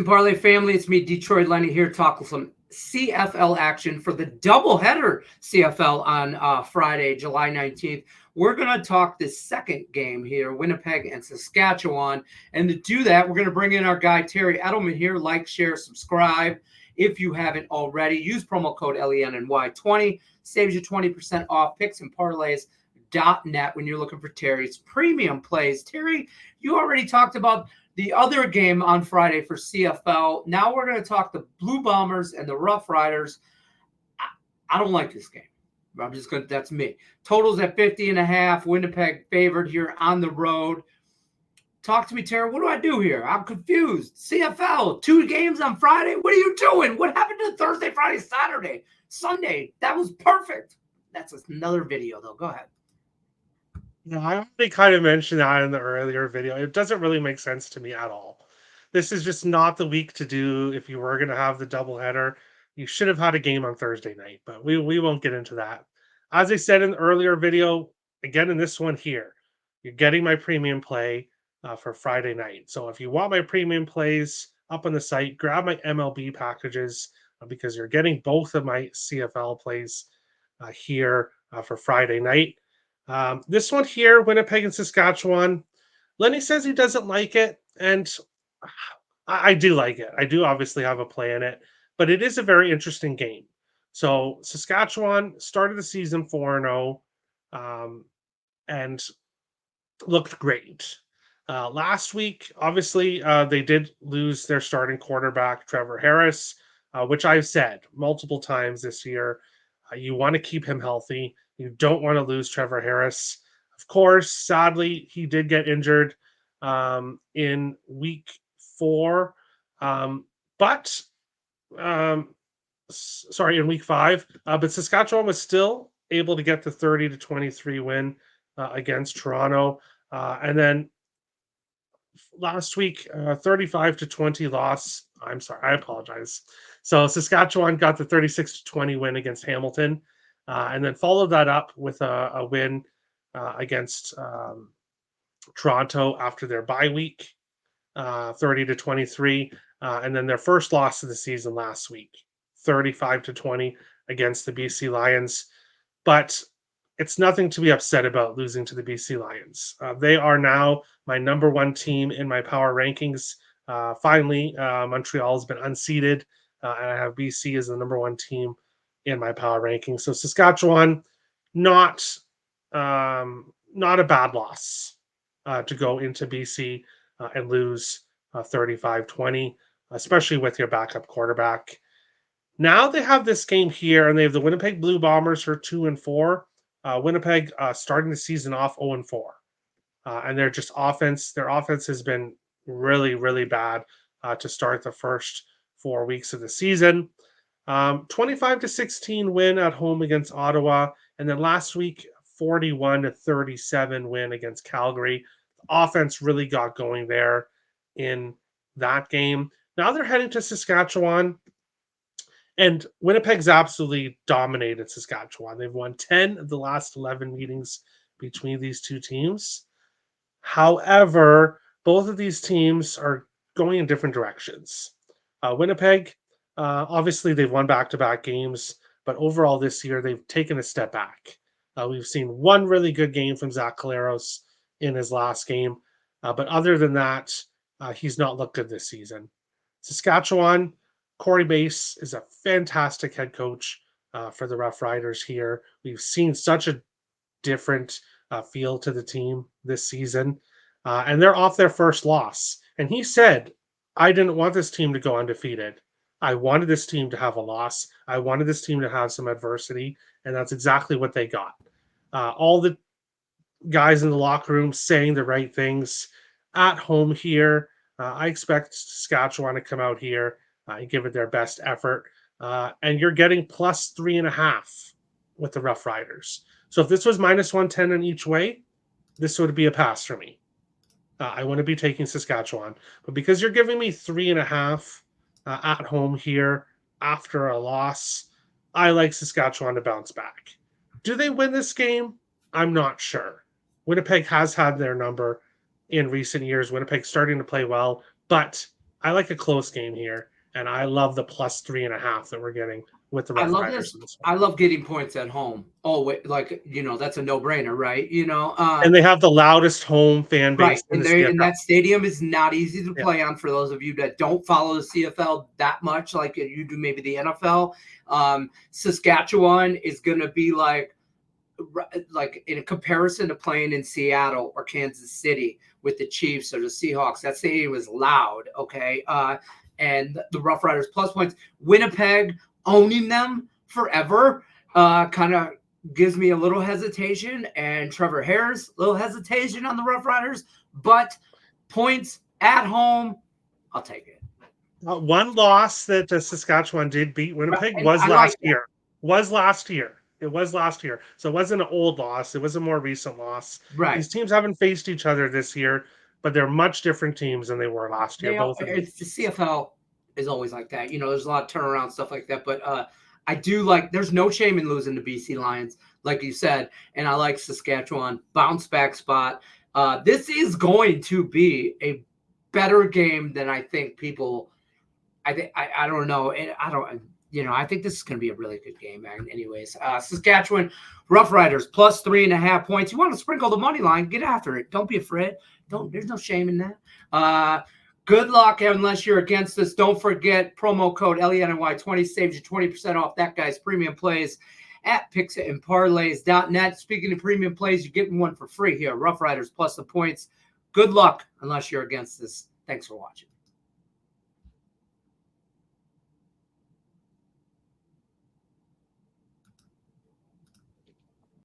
Parlay family, it's me, Detroit Lenny here, talking some CFL action for the doubleheader CFL on Friday, July 19th. We're going to talk this second game here, Winnipeg and Saskatchewan. And to do that, we're going to bring in our guy, Terry Edelman here. Like, share, subscribe. If you haven't already, use promo code LENNY20. Saves you 20% off picks and parlays.net when you're looking for Terry's premium plays. Terry, you already talked about the other game on Friday for CFL. Now we're going to talk the Blue Bombers and the Rough Riders. I don't like this game. I'm just going to, that's me. Totals at 50.5. Winnipeg favored here on the road. Talk to me, Tara. What do I do here? I'm confused. CFL, 2 games on Friday. What are you doing? What happened to Thursday, Friday, Saturday, Sunday? That was perfect. That's another video, though. Go ahead. I already kind of mentioned that in the earlier video. It doesn't really make sense to me at all. This is just not the week to do if you were going to have the doubleheader. You should have had a game on Thursday night, but we won't get into that. As I said in the earlier video, again in this one here, you're getting my premium play for Friday night. So if you want my premium plays up on the site, grab my MLB packages because you're getting both of my CFL plays here for Friday night. This one here, Winnipeg and Saskatchewan. Lenny says he doesn't like it, and I do like it. I do obviously have a play in it, but it is a very interesting game. So Saskatchewan started the season 4-0 and looked great. Last week, obviously, they did lose their starting quarterback, Trevor Harris, which I've said multiple times this year. You want to keep him healthy. You don't want to lose Trevor Harris. Of course, sadly, he did get injured in week 4, but sorry, in week 5. But Saskatchewan was still able to get the 30-23 win against Toronto, and then last week 35-20 loss. I'm sorry, I apologize. So Saskatchewan got the 36-20 win against Hamilton, and then followed that up with a win against Toronto after their bye week, 30-23, and then their first loss of the season last week, 35-20 against the BC Lions. But it's nothing to be upset about losing to the BC Lions. They are now my number 1 team in my power rankings. Finally, Montreal has been unseated, and I have BC as the number 1 team in my power rankings. So Saskatchewan, not a bad loss to go into BC and lose 35-20, especially with your backup quarterback. Now they have this game here, and they have the Winnipeg Blue Bombers for 2-4. Winnipeg starting the season off 0-4, and they're just offense. Their offense has been really, really bad to start the first 4 weeks of the season. 25-16 win at home against Ottawa, and then last week 41-37 win against Calgary. The offense really got going there in that game. Now they're heading to Saskatchewan. And Winnipeg's absolutely dominated Saskatchewan. They've won 10 of the last 11 meetings between these two teams. However, both of these teams are going in different directions. Winnipeg, obviously, they've won back-to-back games, but overall this year, they've taken a step back. We've seen one really good game from Zach Collaros in his last game, but other than that, he's not looked good this season. Saskatchewan, Corey Bass is a fantastic head coach for the Rough Riders here. We've seen such a different feel to the team this season, and they're off their first loss. And he said, I didn't want this team to go undefeated. I wanted this team to have a loss. I wanted this team to have some adversity, and that's exactly what they got. All the guys in the locker room saying the right things at home here. I expect Saskatchewan to come out here and give it their best effort. And you're getting plus 3.5 with the Rough Riders. So if this was minus 110 in each way, this would be a pass for me. I want to be taking Saskatchewan. But because you're giving me 3.5 at home here after a loss, I like Saskatchewan to bounce back. Do they win this game? I'm not sure. Winnipeg has had their number in recent years. Winnipeg starting to play well, but I like a close game here, and I love the plus 3.5 that we're getting with the I Rough love Riders this. in this one. I love getting points at home. Oh, wait, like, that's a no-brainer, right? And they have the loudest home fan Right. base in the And CFL. that stadium is not easy to Yeah. play on for those of you that don't follow the CFL that much, like you do maybe the NFL. Saskatchewan is going to be like in a comparison to playing in Seattle or Kansas City with the Chiefs or the Seahawks. That stadium was loud, okay? And the Rough Riders plus points. Winnipeg owning them forever kind of gives me a little hesitation, and Trevor Harris, little hesitation on the Rough Riders, but points at home, I'll take it. One loss that Saskatchewan did beat Winnipeg And was I last like that. year. Was last year. It was last year. So it wasn't an old loss. It was a more recent loss. Right. These teams haven't faced each other this year, but they're much different teams than they were last year. Both of them. It's the CFL is always like that. There's a lot of turnaround stuff like that. But I do like, there's no shame in losing to BC Lions, like you said. And I like Saskatchewan bounce back spot. This is going to be a better game than I think people. I don't know. I think this is going to be a really good game, man. Anyways, Saskatchewan Rough Riders plus 3.5 points. You want to sprinkle the money line? Get after it. Don't be afraid. There's no shame in that. Good luck unless you're against this. Don't forget promo code LENY20 saves you 20% off that guy's premium plays at pixitandparlays.net. Speaking of premium plays, you're getting one for free here. Rough Riders plus the points. Good luck unless you're against this. Thanks for watching.